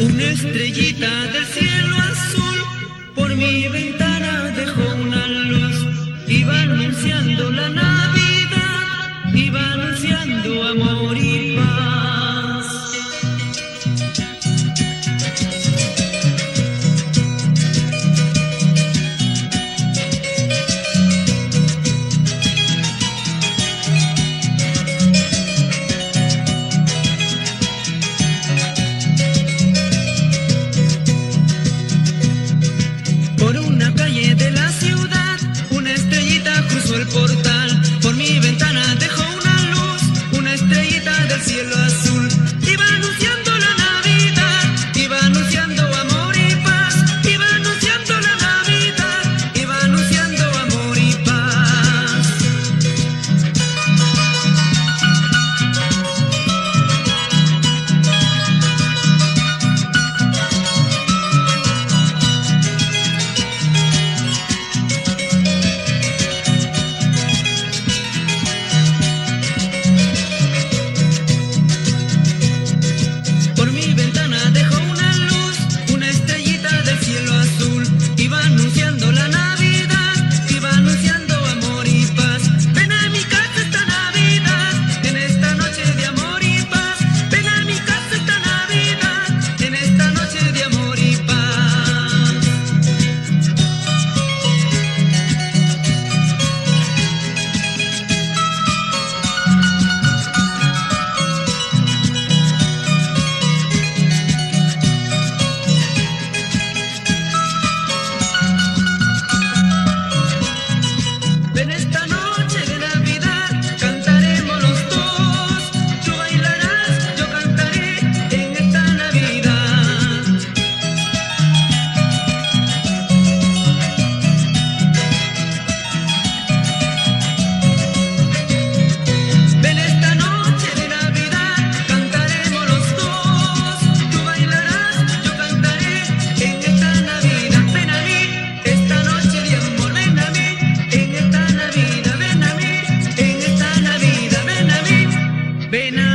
Una estrellita del cielo azul por mi ventana dejó una luz. Iba anunciando la Navidad, iba anunciando amor y paz. Por una calle de la ciudad, una estrellita cruzó el portal. Por mi ventana dejó una luz, una estrellita del cielo azul. Iba anunciando la Navidad, iba anunciando amor y paz. Iba anunciando la Navidad, iba anunciando amor y paz. Por mi ventana dejó una luz, una estrellita del cielo azul. Iba anunciando la Navidad, iba anunciando amor y paz. Ven a mi casa esta Navidad, en esta noche de amor y paz. Ven a mi casa esta Navidad, en esta noche de amor y paz. En esta noche de Navidad cantaremos los dos. Tú bailarás, yo cantaré en esta Navidad. En esta noche de Navidad cantaremos los dos. Tú bailarás, yo cantaré en esta Navidad. Ven a mí, esta noche de amor, ven a mí, en esta Navidad, ven a mí, en esta Navidad, ven a mí, ven a